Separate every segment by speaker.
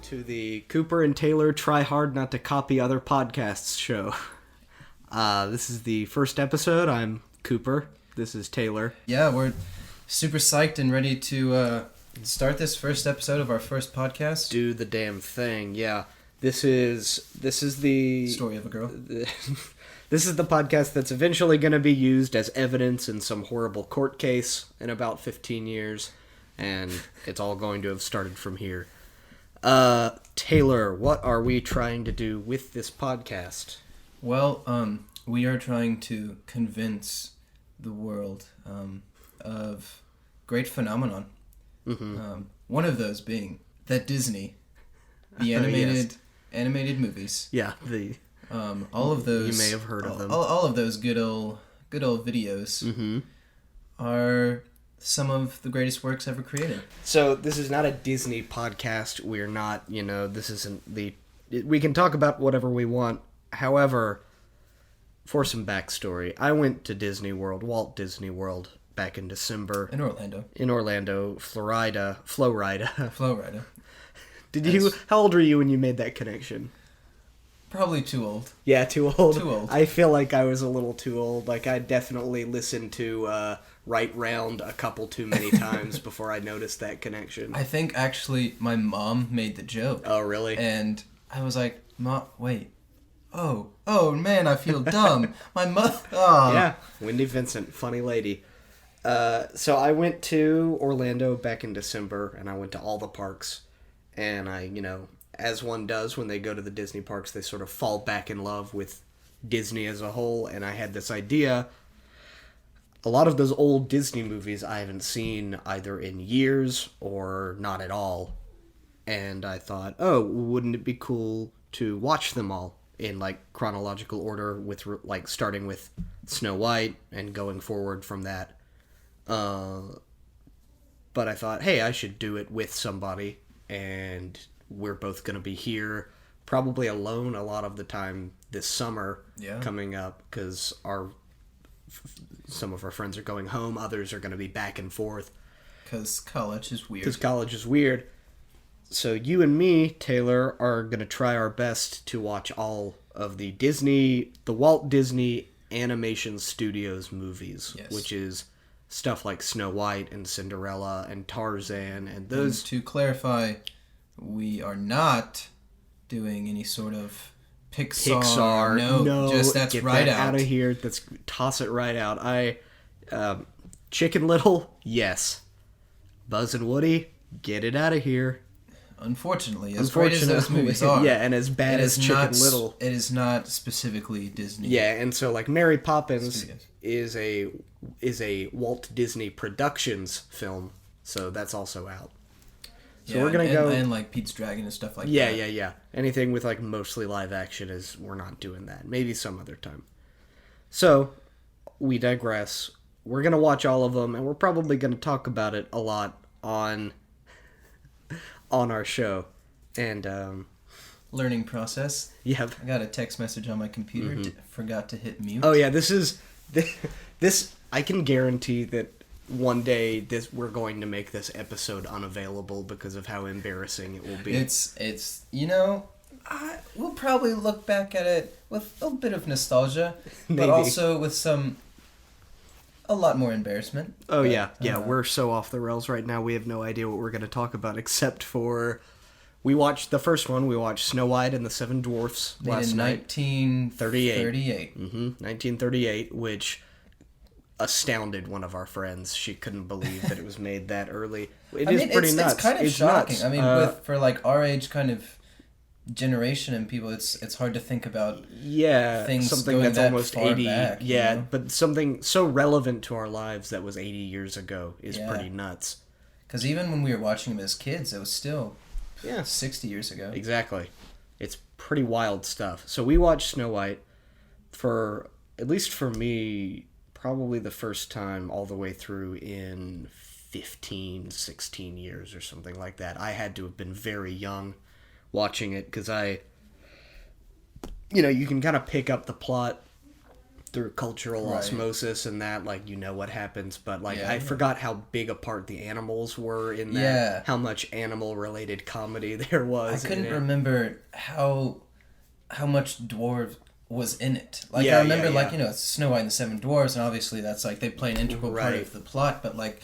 Speaker 1: to the Cooper and Taylor Try Hard Not to Copy Other Podcasts show. This is the first episode. I'm Cooper. This is Taylor.
Speaker 2: Yeah, we're super psyched and ready to start this first episode of our first podcast.
Speaker 1: Do the damn thing, yeah. This is the...
Speaker 2: Story of a girl.
Speaker 1: This is the podcast that's eventually going to be used as evidence in some horrible court case in about 15 years. And it's all going to have started from here. Taylor, what are we trying to do with this podcast?
Speaker 2: Well, we are trying to convince the world of great phenomenon.
Speaker 1: Mm-hmm.
Speaker 2: One of those being that Disney, the animated movies.
Speaker 1: Yeah,
Speaker 2: all of those.
Speaker 1: You may have heard of them.
Speaker 2: All of those good old videos are some of the greatest works ever created.
Speaker 1: So this is not a Disney podcast. We're not, this isn't we can talk about whatever we want. However, for some backstory, I went to Disney World, Walt Disney World, back in December.
Speaker 2: In Orlando,
Speaker 1: Florida. How old were you when you made that connection?
Speaker 2: Probably too old.
Speaker 1: Yeah, too old.
Speaker 2: Too old.
Speaker 1: I feel like I was a little too old. Like, I definitely listened to Right Round a couple too many times before I noticed that connection.
Speaker 2: I think, actually, my mom made the joke.
Speaker 1: Oh, really?
Speaker 2: And I was like, Mom, wait. Oh, man, I feel dumb. My mother... Oh.
Speaker 1: Yeah, viseNvincent, funny lady. So I went to Orlando back in December, and I went to all the parks. And I, as one does when they go to the Disney parks, they sort of fall back in love with Disney as a whole. And I had this idea. A lot of those old Disney movies I haven't seen either in years or not at all. And I thought, wouldn't it be cool to watch them all in chronological order, with starting with Snow White and going forward from that. But I thought, hey, I should do it with somebody. And we're both going to be here, probably alone a lot of the time this summer coming up, because some of our friends are going home, others are going to be back and forth.
Speaker 2: Because college is
Speaker 1: weird. So you and me, Taylor, are going to try our best to watch all of the Walt Disney Animation Studios movies, which is stuff like Snow White and Cinderella and Tarzan and those.
Speaker 2: And to clarify, we are not doing any sort of Pixar. No, just that's
Speaker 1: get
Speaker 2: right
Speaker 1: that out of here. Toss it right out. Chicken Little, yes. Buzz and Woody, get it out of here.
Speaker 2: Unfortunately, great as those movies are.
Speaker 1: Yeah, and as bad as Chicken Little.
Speaker 2: It is not specifically Disney.
Speaker 1: Yeah, and so Mary Poppins is a Walt Disney Productions film, so that's also out. So we're gonna go
Speaker 2: and Pete's Dragon and stuff like that.
Speaker 1: Yeah. Anything with mostly live action we're not doing that. Maybe some other time. So we digress. We're gonna watch all of them, and we're probably gonna talk about it a lot on our show. And
Speaker 2: learning process.
Speaker 1: Yeah.
Speaker 2: I got a text message on my computer. Forgot to hit mute.
Speaker 1: Oh yeah, this I can guarantee that one day we're going to make this episode unavailable because of how embarrassing it will be.
Speaker 2: It's we'll probably look back at it with a bit of nostalgia, but also with a lot more embarrassment.
Speaker 1: Oh yeah, we're so off the rails right now. We have no idea what we're going to talk about, except for we watched the first one. We watched Snow White and the Seven Dwarfs last night.
Speaker 2: 1938.
Speaker 1: 1938, which astounded one of our friends. She couldn't believe that it was made that early. It's pretty nuts.
Speaker 2: It's kind of shocking.
Speaker 1: Nuts.
Speaker 2: I mean, for our age kind of generation and people, it's hard to think about things
Speaker 1: something that's
Speaker 2: that
Speaker 1: almost
Speaker 2: far
Speaker 1: 80
Speaker 2: back,
Speaker 1: but something so relevant to our lives that was 80 years ago is pretty nuts.
Speaker 2: Because even when we were watching them as kids, it was still 60 years ago.
Speaker 1: Exactly. It's pretty wild stuff. So we watched Snow White for, at least for me, probably the first time all the way through in 16 years or something like that. I had to have been very young watching it, because you can kind of pick up the plot through cultural
Speaker 2: Right.
Speaker 1: osmosis and that, like, you know what happens, but, like,
Speaker 2: Yeah,
Speaker 1: I
Speaker 2: yeah.
Speaker 1: forgot how big a part the animals were in that,
Speaker 2: Yeah.
Speaker 1: how much animal-related comedy there was
Speaker 2: I couldn't
Speaker 1: in it.
Speaker 2: remember how much dwarf was in it. Like,
Speaker 1: Yeah,
Speaker 2: I remember,
Speaker 1: yeah,
Speaker 2: like,
Speaker 1: yeah.
Speaker 2: you know, it's Snow White and the Seven Dwarfs, and obviously that's, like, they play an integral part
Speaker 1: Right.
Speaker 2: of the plot, but, like,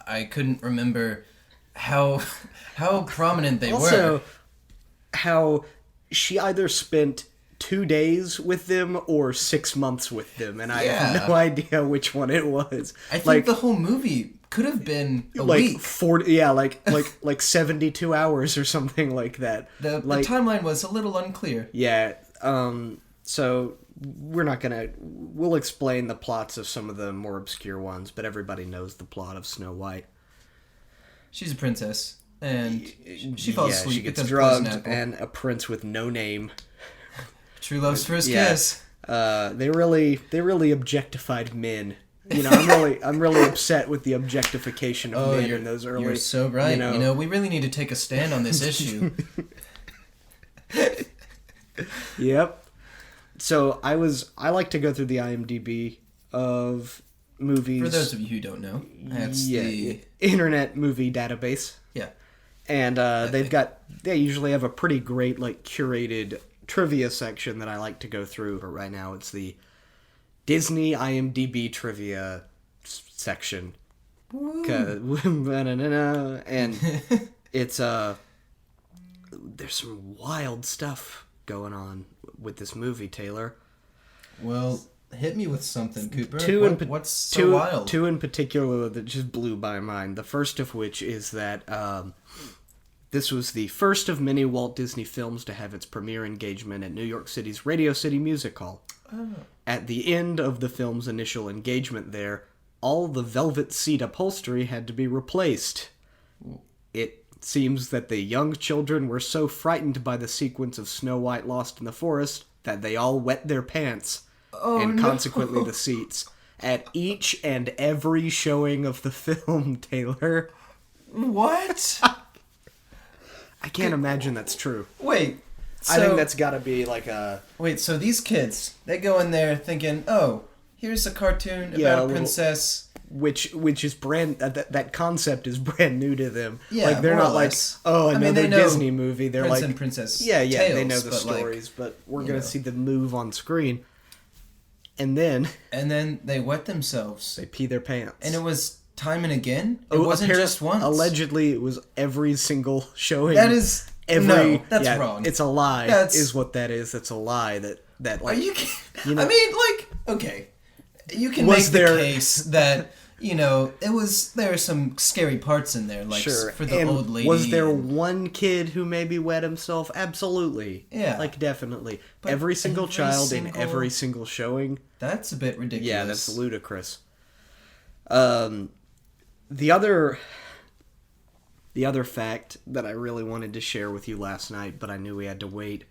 Speaker 2: I couldn't remember how prominent they
Speaker 1: Also,
Speaker 2: were.
Speaker 1: how she either spent 2 days with them or 6 months with them, and I have
Speaker 2: Yeah.
Speaker 1: no idea which one it was.
Speaker 2: I think
Speaker 1: like,
Speaker 2: the whole movie could have been a
Speaker 1: like
Speaker 2: week.
Speaker 1: 40, yeah, like 72 hours or something like that.
Speaker 2: The timeline was a little unclear.
Speaker 1: Yeah, so we'll explain the plots of some of the more obscure ones, but everybody knows the plot of Snow White.
Speaker 2: She's a princess, and she falls asleep.
Speaker 1: She gets
Speaker 2: because
Speaker 1: drugged,
Speaker 2: poison apple.
Speaker 1: and a prince with no name.
Speaker 2: True love's first
Speaker 1: Yeah.
Speaker 2: kiss.
Speaker 1: They really objectified men. You know, I'm really upset with the objectification of men in those early.
Speaker 2: You're so right.
Speaker 1: You know,
Speaker 2: We really need to take a stand on this issue.
Speaker 1: Yep. So I like to go through the IMDb of movies.
Speaker 2: For those of you who don't know, that's the
Speaker 1: Internet Movie Database.
Speaker 2: yeah.
Speaker 1: And they usually have a pretty great, like, curated trivia section that I like to go through. But right now it's the Disney IMDb trivia section. And it's there's some wild stuff going on with this movie, Taylor.
Speaker 2: Well, hit me with something, Cooper. What's so
Speaker 1: two,
Speaker 2: wild?
Speaker 1: Two in particular that just blew my mind. The first of which is that this was the first of many Walt Disney films to have its premiere engagement at New York City's Radio City Music Hall.
Speaker 2: Oh.
Speaker 1: At the end of the film's initial engagement there, all the velvet seat upholstery had to be replaced. It seems that the young children were so frightened by the sequence of Snow White lost in the forest that they all wet their pants, and consequently the seats. At each and every showing of the film, Taylor.
Speaker 2: What?
Speaker 1: I can't imagine that's true.
Speaker 2: Wait.
Speaker 1: I think that's got to be like a...
Speaker 2: Wait, so these kids, they go in there thinking, oh, here's a cartoon about
Speaker 1: Yeah,
Speaker 2: a princess.
Speaker 1: Which is brand... that concept is brand new to them.
Speaker 2: Yeah,
Speaker 1: like, they're
Speaker 2: more or
Speaker 1: not like,
Speaker 2: less.
Speaker 1: oh,
Speaker 2: I mean,
Speaker 1: another
Speaker 2: they know
Speaker 1: Disney movie. They're
Speaker 2: Prince
Speaker 1: like...
Speaker 2: and Princess
Speaker 1: Yeah,
Speaker 2: tales,
Speaker 1: they know the
Speaker 2: but, like,
Speaker 1: stories, but we're
Speaker 2: you
Speaker 1: going
Speaker 2: know.
Speaker 1: to see them move on screen. And then...
Speaker 2: And then they wet themselves.
Speaker 1: They pee their pants.
Speaker 2: And it was time and again? It wasn't just once?
Speaker 1: Allegedly, it was every single showing.
Speaker 2: That is... no, that's wrong.
Speaker 1: It's a lie, is what that is. It's a lie that like...
Speaker 2: Are you kidding?
Speaker 1: You know,
Speaker 2: I mean, like, okay. You can
Speaker 1: Was
Speaker 2: make the
Speaker 1: there-
Speaker 2: case that, there are some scary parts in there, like,
Speaker 1: sure.
Speaker 2: for the
Speaker 1: And
Speaker 2: old lady.
Speaker 1: was there one kid who maybe wet himself? Absolutely.
Speaker 2: Yeah.
Speaker 1: Like, definitely.
Speaker 2: But
Speaker 1: Every single
Speaker 2: every
Speaker 1: child in
Speaker 2: single-
Speaker 1: every single showing.
Speaker 2: That's a bit ridiculous.
Speaker 1: Yeah, that's ludicrous. The other fact that I really wanted to share with you last night, but I knew we had to wait.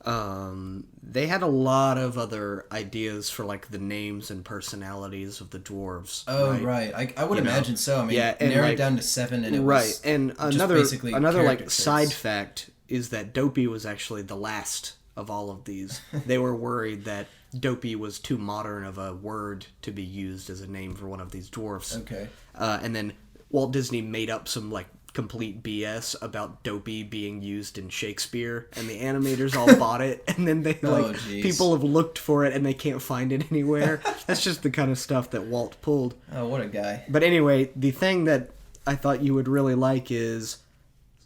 Speaker 1: They had a lot of other ideas for, like, the names and personalities of the dwarves.
Speaker 2: Oh, right. I would imagine so. I mean,
Speaker 1: Yeah, and,
Speaker 2: narrowed
Speaker 1: like,
Speaker 2: down to 7 and it
Speaker 1: right.
Speaker 2: was
Speaker 1: And
Speaker 2: just
Speaker 1: another
Speaker 2: basically
Speaker 1: like
Speaker 2: character
Speaker 1: side
Speaker 2: traits.
Speaker 1: fact is that Dopey was actually the last of all of these. They were worried that Dopey was too modern of a word to be used as a name for one of these dwarfs.
Speaker 2: Okay.
Speaker 1: And then Walt Disney made up some, like, complete BS about Dopey being used in Shakespeare, and the animators all bought it, and then they, like,
Speaker 2: jeez.
Speaker 1: people have looked for it and they can't find it anywhere. That's just the kind of stuff that Walt pulled.
Speaker 2: Oh, what a guy.
Speaker 1: But anyway, the thing that I thought you would really like is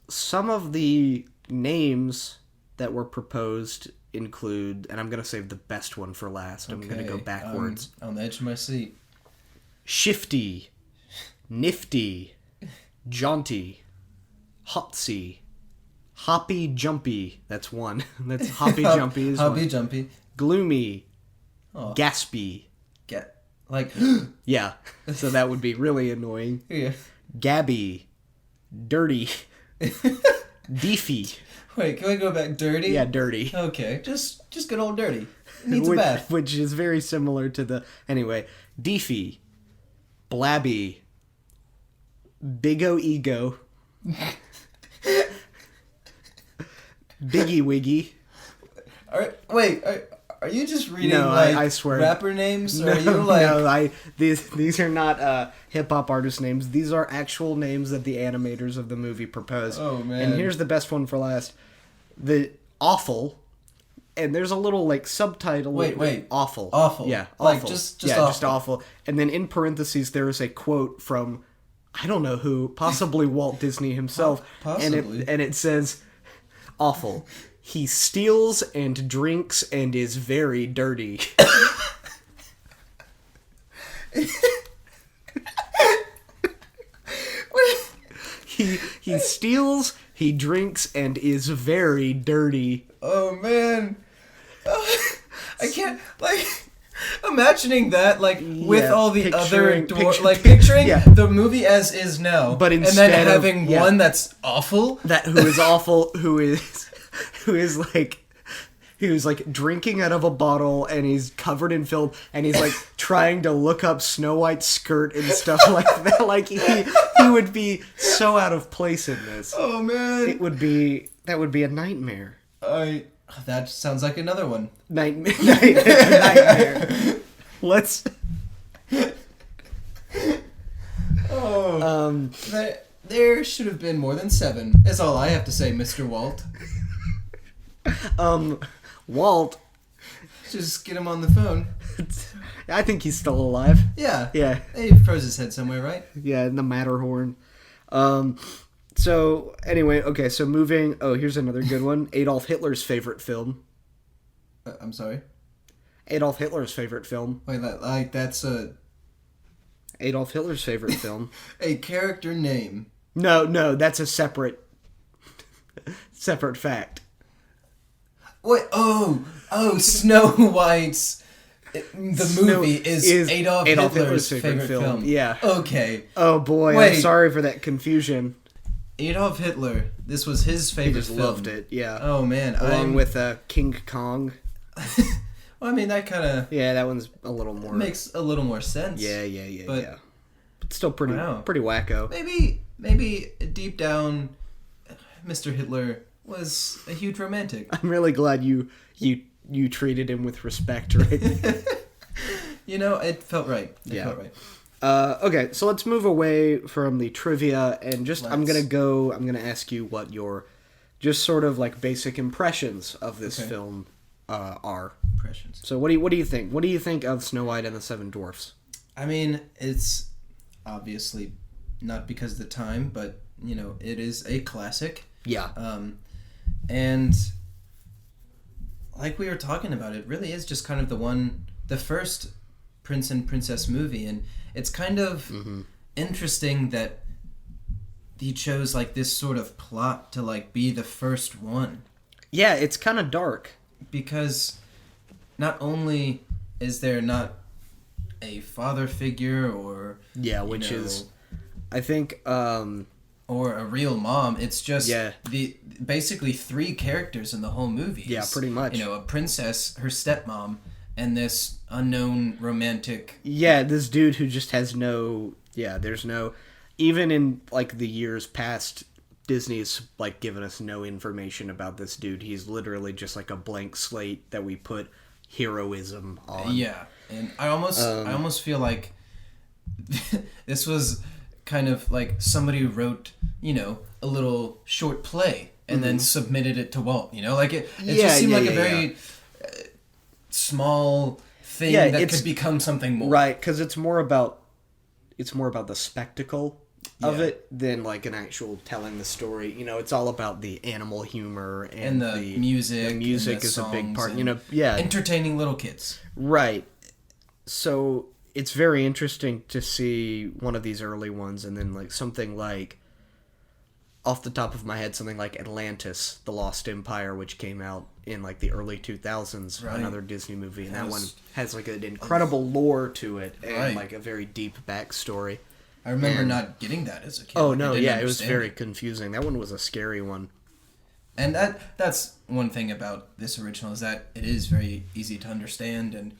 Speaker 1: some of the names that were proposed include, and I'm going to save the best one for last. I'm going to go backwards.
Speaker 2: On the edge of my seat.
Speaker 1: Shifty, Nifty, Jaunty, Hotsy, Hoppy Jumpy. That's one. That's Hoppy Jumpy is
Speaker 2: Hoppy
Speaker 1: one.
Speaker 2: Jumpy.
Speaker 1: Gloomy,
Speaker 2: Oh.
Speaker 1: Gaspy.
Speaker 2: Get, like...
Speaker 1: Yeah, so that would be really annoying.
Speaker 2: yeah.
Speaker 1: Gabby, Dirty, Deefy.
Speaker 2: Wait, can we go back? Dirty?
Speaker 1: Yeah, Dirty.
Speaker 2: Okay, just good old Dirty. Needs a bath.
Speaker 1: Which is very similar to the... Anyway, Deefy, Blabby, Big-O Ego, Biggie Wiggy.
Speaker 2: Are Are you just reading
Speaker 1: No, I swear.
Speaker 2: rapper names? Or
Speaker 1: No,
Speaker 2: are you like...
Speaker 1: no, these are not hip hop artist names. These are actual names that the animators of the movie proposed.
Speaker 2: Oh, man.
Speaker 1: And here's the best one for last. The awful, and there's a little like subtitle.
Speaker 2: Wait.
Speaker 1: Awful.
Speaker 2: Awful.
Speaker 1: Yeah,
Speaker 2: Like,
Speaker 1: awful.
Speaker 2: just
Speaker 1: yeah,
Speaker 2: awful.
Speaker 1: just awful. And then in parentheses there is a quote from I don't know who, possibly Walt Disney himself.
Speaker 2: Possibly.
Speaker 1: And it says, awful. He steals and drinks and is very dirty. He steals, he drinks, and is very dirty.
Speaker 2: Oh, man. I can't, like... Imagining that, like, with all the other picturing
Speaker 1: yeah.
Speaker 2: the movie as is now,
Speaker 1: but
Speaker 2: and
Speaker 1: instead
Speaker 2: then having
Speaker 1: of, yeah.
Speaker 2: one that's awful.
Speaker 1: That who is awful, who is like drinking out of a bottle and he's covered in film and he's like trying to look up Snow White's skirt and stuff like that. Like he would be so out of place in this.
Speaker 2: Oh man,
Speaker 1: that would be a nightmare.
Speaker 2: That sounds like another one.
Speaker 1: Nightmare. Let's.
Speaker 2: Oh. There should have been more than 7. Is all I have to say, Mr. Walt.
Speaker 1: Walt.
Speaker 2: Just get him on the phone.
Speaker 1: I think he's still alive.
Speaker 2: Yeah.
Speaker 1: Yeah.
Speaker 2: He froze his head somewhere, right?
Speaker 1: Yeah, in the Matterhorn. So, anyway, okay, so moving... Oh, here's another good one. Adolf Hitler's favorite film.
Speaker 2: I'm sorry?
Speaker 1: Adolf Hitler's favorite film.
Speaker 2: Wait, like, that's a...
Speaker 1: Adolf Hitler's favorite film.
Speaker 2: A character name.
Speaker 1: No, that's a separate fact.
Speaker 2: Wait, oh, Snow White's... The movie is Adolf Hitler's favorite film.
Speaker 1: Yeah.
Speaker 2: Okay.
Speaker 1: Oh, boy,
Speaker 2: Wait.
Speaker 1: I'm sorry for that confusion.
Speaker 2: Adolf Hitler. This was his favorite
Speaker 1: He just
Speaker 2: film.
Speaker 1: loved it, yeah.
Speaker 2: Oh, man.
Speaker 1: Along with King Kong.
Speaker 2: Well, I mean, that kind of...
Speaker 1: Yeah, that one's a little more...
Speaker 2: Makes a little more sense.
Speaker 1: Yeah.
Speaker 2: But
Speaker 1: still pretty wacko.
Speaker 2: Maybe deep down, Mr. Hitler was a huge romantic.
Speaker 1: I'm really glad you treated him with respect, right?
Speaker 2: It felt right. It felt right.
Speaker 1: Okay, so let's move away from the trivia and I'm gonna ask you what your just sort of like basic impressions of this film are.
Speaker 2: Impressions.
Speaker 1: So what do you think? What do you think of Snow White and the Seven Dwarfs?
Speaker 2: I mean, it's obviously not because of the time, but it is a classic.
Speaker 1: Yeah.
Speaker 2: And like we were talking about, it really is just kind of the first Prince and Princess movie, and it's kind of interesting that he chose like this sort of plot to like be the first one.
Speaker 1: Yeah, it's kind of dark
Speaker 2: because not only is there not a father figure or
Speaker 1: which is I think
Speaker 2: or a real mom, it's just
Speaker 1: Yeah.
Speaker 2: basically 3 characters in the whole movie.
Speaker 1: Yeah, pretty much.
Speaker 2: A princess, her stepmom, and this unknown romantic...
Speaker 1: Yeah, this dude who just has there's no... Even in, like, the years past, Disney's, like, given us no information about this dude. He's literally just, like, a blank slate that we put heroism on.
Speaker 2: Yeah, and I almost feel like this was kind of like somebody wrote, a little short play and then submitted it to Walt, like it just seemed like a very small thing that could become something more.
Speaker 1: Right, because it's more about the spectacle of it than like an actual telling the story. It's all about the animal humor and
Speaker 2: the music.
Speaker 1: The music
Speaker 2: and the
Speaker 1: is a big part.
Speaker 2: songs entertaining little kids.
Speaker 1: Right. So it's very interesting to see one of these early ones and then like something like, off the top of my head, something like Atlantis, The Lost Empire, which came out in like the early 2000s, another Disney movie, and that one has like an incredible lore to it and like a very deep backstory.
Speaker 2: I remember not getting that as a kid.
Speaker 1: Oh no, yeah, it was very confusing. That one was a scary one.
Speaker 2: And that's one thing about this original, is that it is very easy to understand and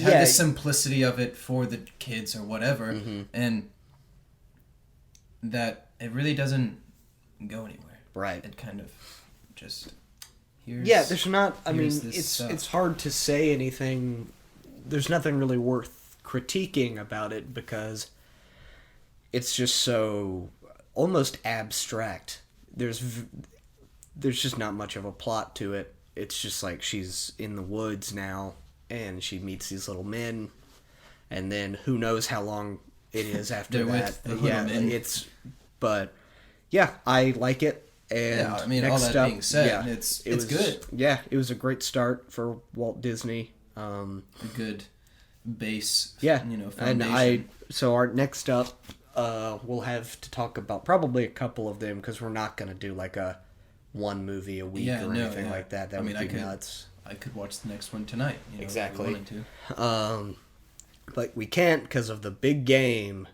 Speaker 2: have the simplicity of it for the kids or whatever, and that it really doesn't go anywhere.
Speaker 1: Right.
Speaker 2: It kind of just
Speaker 1: there's not. I mean, it's hard to say anything. There's nothing really worth critiquing about it because it's just so almost abstract. There's just not much of a plot to it. It's just like she's in the woods now and she meets these little men, and then who knows how long it is after that. But yeah, I like it. And
Speaker 2: yeah, I mean, all that being said, it's good.
Speaker 1: Yeah, it was a great start for Walt Disney.
Speaker 2: A good base.
Speaker 1: Yeah,
Speaker 2: foundation.
Speaker 1: So our next up, we'll have to talk about probably a couple of them because we're not going to do like a one movie a week or anything like that. That would be nuts.
Speaker 2: I could watch the next one tonight.
Speaker 1: Exactly.
Speaker 2: If I wanted to.
Speaker 1: But we can't because of the big game.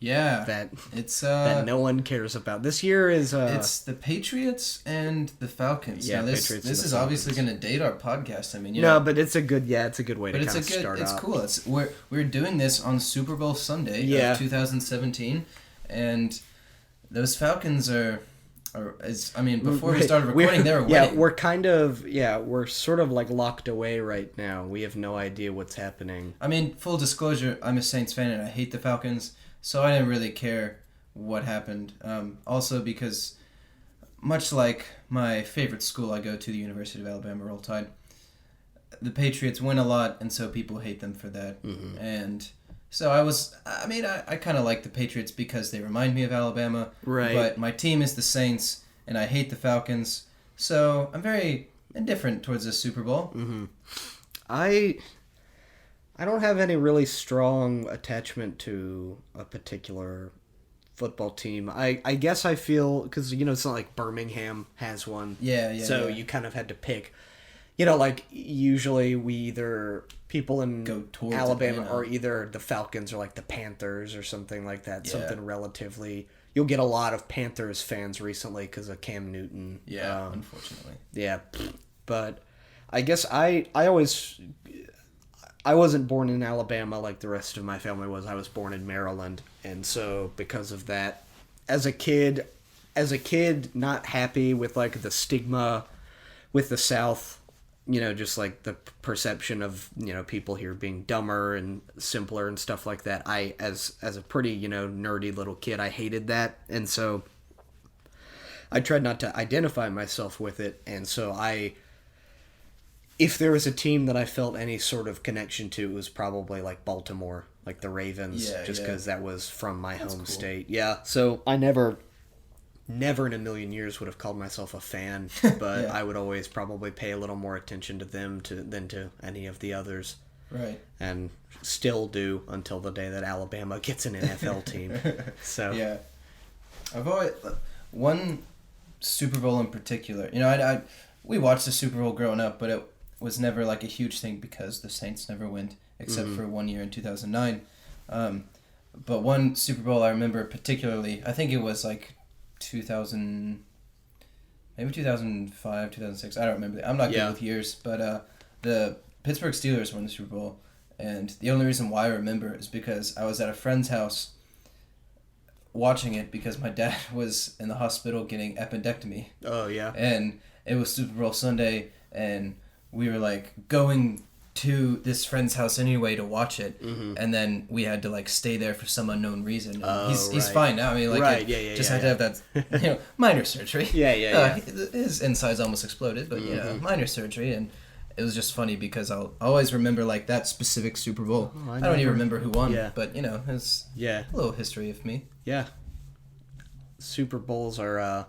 Speaker 2: Yeah,
Speaker 1: that no one cares about. This year is
Speaker 2: it's the Patriots and the Falcons.
Speaker 1: Yeah,
Speaker 2: now this is obviously going to date our podcast. I mean,
Speaker 1: but it's a good way to kind of start.
Speaker 2: It's cool. We're doing this on Super Bowl Sunday of 2017, and those Falcons before we started recording, they were winning.
Speaker 1: We're sort of like locked away right now. We have no idea what's happening.
Speaker 2: I mean, full disclosure, I'm a Saints fan and I hate the Falcons. So I didn't really care what happened. Also because, much like my favorite school I go to, the University of Alabama, Roll Tide, the Patriots win a lot, and so people hate them for that. Mm-hmm. And so I kind of like the Patriots because they remind me of Alabama.
Speaker 1: Right.
Speaker 2: But my team is the Saints, and I hate the Falcons. So I'm very indifferent towards this Super Bowl.
Speaker 1: Mm-hmm. I don't have any really strong attachment to a particular football team. I guess I feel, because, it's not like Birmingham has one.
Speaker 2: Yeah.
Speaker 1: So you kind of had to pick. Like usually people in Alabama are either the Falcons or like the Panthers or something like that. Yeah. Something relatively. You'll get a lot of Panthers fans recently because of Cam Newton.
Speaker 2: Yeah, unfortunately.
Speaker 1: Yeah, but I guess I wasn't born in Alabama like the rest of my family was. I was born in Maryland, and so because of that, as a kid, not happy with like the stigma with the South, just like the perception of people here being dumber and simpler and stuff like that. I as a pretty nerdy little kid, I hated that, and so I tried not to identify myself with it, and so if there was a team that I felt any sort of connection to, it was probably like Baltimore, like the Ravens, just because that was from my home state. Yeah, so I never in a million years would have called myself a fan, but I would always probably pay a little more attention to them than to any of the others.
Speaker 2: Right. And
Speaker 1: still do until the day that Alabama gets an NFL team. So
Speaker 2: yeah, I've always one Super Bowl in particular. We watched the Super Bowl growing up, but it was never like a huge thing because the Saints never win, except for 1 year in 2009. But one Super Bowl I remember particularly, I think it was like maybe 2005, 2006. I don't remember. I'm not good with years, but the Pittsburgh Steelers won the Super Bowl, and the only reason why I remember is because I was at a friend's house watching it because my dad was in the hospital getting appendectomy.
Speaker 1: Oh, yeah.
Speaker 2: And it was Super Bowl Sunday, and we were like going to this friend's house anyway to watch it, and then we had to like stay there for some unknown reason. He's fine now. I mean, like just had to have that minor surgery. His insides almost exploded, but minor surgery, and it was just funny because I'll always remember like that specific Super Bowl. I don't even remember who won, but it's a little history of me.
Speaker 1: Yeah, Super Bowls are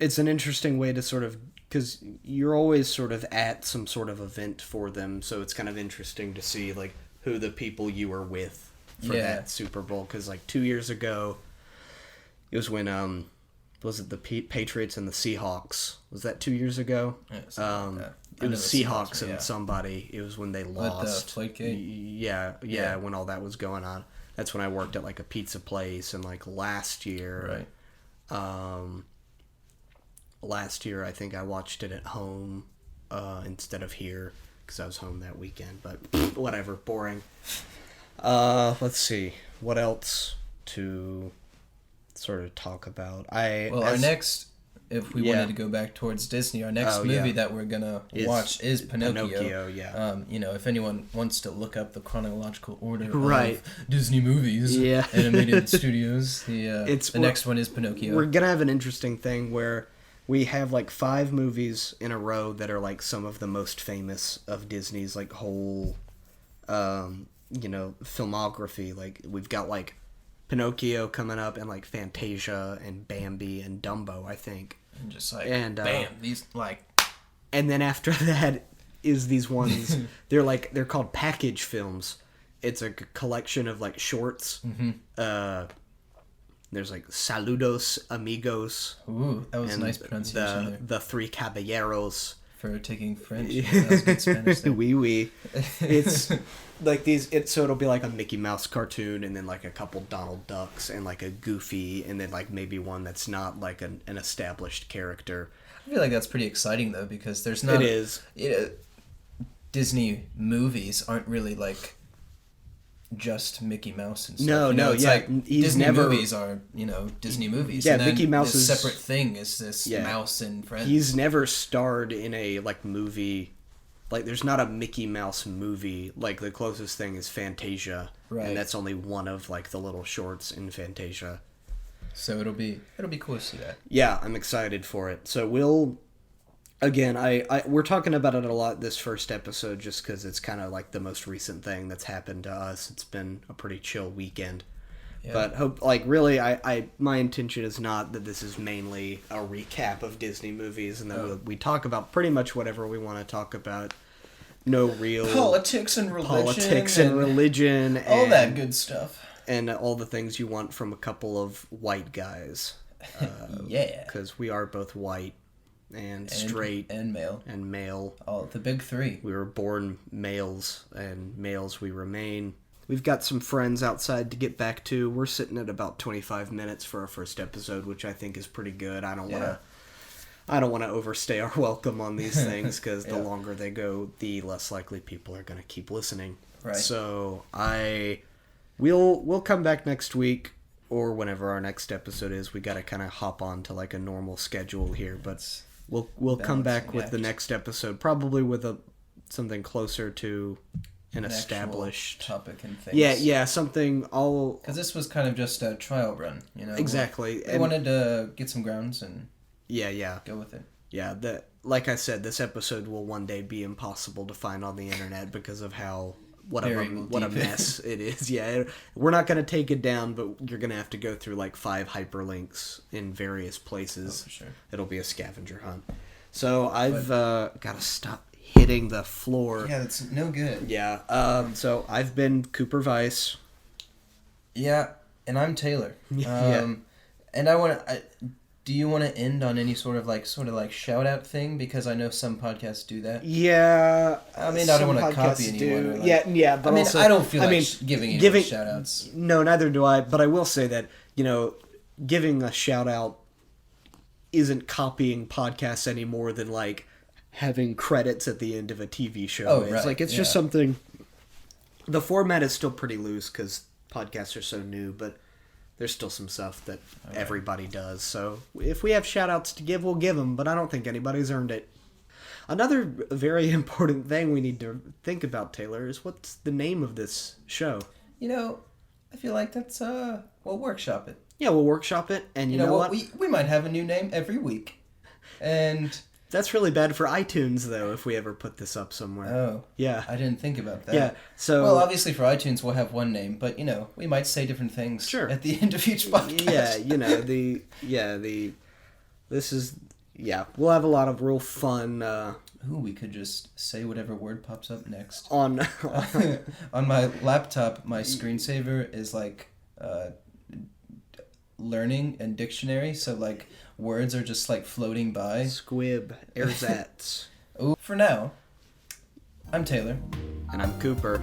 Speaker 1: it's an interesting way to sort of, because you're always sort of at some sort of event for them, so it's kind of interesting to see like who the people you were with for that Super Bowl. Because like 2 years ago, it was when was it the Patriots and the Seahawks? Was that 2 years ago?
Speaker 2: Yeah,
Speaker 1: it was Seahawks and somebody. It was when they lost.
Speaker 2: The Deflategate?
Speaker 1: Yeah, when all that was going on. That's when I worked at like a pizza place, and like last year, I think I watched it at home instead of here because I was home that weekend. But whatever, boring. Let's see what else to sort of talk about.
Speaker 2: Our next if we
Speaker 1: Yeah.
Speaker 2: wanted to go back towards Disney, our next movie that we're gonna watch is Pinocchio. If anyone wants to look up the chronological order of Disney movies, animated studios, the next one is Pinocchio.
Speaker 1: We're gonna have an interesting thing where we have like 5 movies in a row that are like some of the most famous of Disney's like whole, filmography. Like we've got like Pinocchio coming up, and like Fantasia and Bambi and Dumbo, I think.
Speaker 2: And just like bam, these like.
Speaker 1: And then after that is these ones. they're called package films. It's a collection of like shorts. Mm-hmm. There's like Saludos Amigos.
Speaker 2: Ooh, that was a nice pronunciation there.
Speaker 1: The Three Caballeros.
Speaker 2: For taking French. That was good Spanish there.
Speaker 1: Oui. It's like these. So it'll be like a Mickey Mouse cartoon, and then like a couple Donald Ducks, and like a Goofy, and then like maybe one that's not like an established character.
Speaker 2: I feel like that's pretty exciting though, because there's not.
Speaker 1: It is.
Speaker 2: Disney movies aren't really like just Mickey Mouse and stuff.
Speaker 1: No,
Speaker 2: it's like Disney movies are, Disney movies.
Speaker 1: Yeah,
Speaker 2: and then
Speaker 1: Mickey Mouse is
Speaker 2: separate thing is this mouse and friends.
Speaker 1: He's never starred in a like movie. Like there's not a Mickey Mouse movie. Like the closest thing is Fantasia, and that's only one of like the little shorts in Fantasia.
Speaker 2: So it'll be cool to see that.
Speaker 1: Yeah, I'm excited for it. So we'll. Again, we're talking about it a lot this first episode just because it's kind of like the most recent thing that's happened to us. It's been a pretty chill weekend. Yeah. But really, my intention is not that this is mainly a recap of Disney movies and that we talk about pretty much whatever we want to talk about. No real...
Speaker 2: Politics and religion. All that good stuff.
Speaker 1: And all the things you want from a couple of white guys.
Speaker 2: Yeah.
Speaker 1: Because we are both white. And straight
Speaker 2: and male.
Speaker 1: Oh,
Speaker 2: the big 3.
Speaker 1: We were born males, and males we remain. We've got some friends outside to get back to. We're sitting at about 25 minutes for our first episode, which I think is pretty good. I don't want to overstay our welcome on these things because the longer they go, the less likely people are going to keep listening. Right. So we'll come back next week. Or whenever our next episode is. We got to kind of hop on to like a normal schedule here, but we'll come back with the next episode, probably with something closer to an established
Speaker 2: topic and things.
Speaker 1: Yeah, something all
Speaker 2: because this was kind of just a trial run,
Speaker 1: Exactly.
Speaker 2: We wanted to get some grounds and go with it.
Speaker 1: Yeah, like I said, this episode will one day be impossible to find on the internet because of how. What a mess it is. Yeah, we're not going to take it down, but you're going to have to go through like 5 hyperlinks in various places.
Speaker 2: Oh, for sure.
Speaker 1: It'll be a scavenger hunt. So I've got to stop hitting the floor.
Speaker 2: Yeah, that's no good.
Speaker 1: Yeah. So I've been Cooper Vice.
Speaker 2: Yeah, and I'm Taylor. And I want to... Do you want to end on any sort of shout out thing? Because I know some podcasts do that.
Speaker 1: Yeah.
Speaker 2: I mean, I don't want to copy anyone.
Speaker 1: But
Speaker 2: also, I don't feel giving shout outs.
Speaker 1: No, neither do I. But I will say that, giving a shout out isn't copying podcasts any more than like having credits at the end of a TV show.
Speaker 2: Oh,
Speaker 1: it's like it's just something. The format is still pretty loose because podcasts are so new, but there's still some stuff that everybody does. So if we have shout-outs to give, we'll give them, but I don't think anybody's earned it. Another very important thing we need to think about, Taylor, is what's the name of this show?
Speaker 2: I feel like that's, we'll workshop it.
Speaker 1: Yeah, we'll workshop it, and you know what?
Speaker 2: We might have a new name every week. And...
Speaker 1: That's really bad for iTunes, though, if we ever put this up somewhere.
Speaker 2: Oh.
Speaker 1: Yeah.
Speaker 2: I didn't think about that.
Speaker 1: Yeah, so...
Speaker 2: Well, obviously for iTunes we'll have one name, but, we might say different things at the end of each podcast.
Speaker 1: Yeah, we'll have a lot of real fun...
Speaker 2: we could just say whatever word pops up next.
Speaker 1: On
Speaker 2: my laptop, my screensaver is, learning and dictionary, so, words are just floating by.
Speaker 1: Squib, ersatz.
Speaker 2: For now, I'm Taylor.
Speaker 1: And I'm Cooper.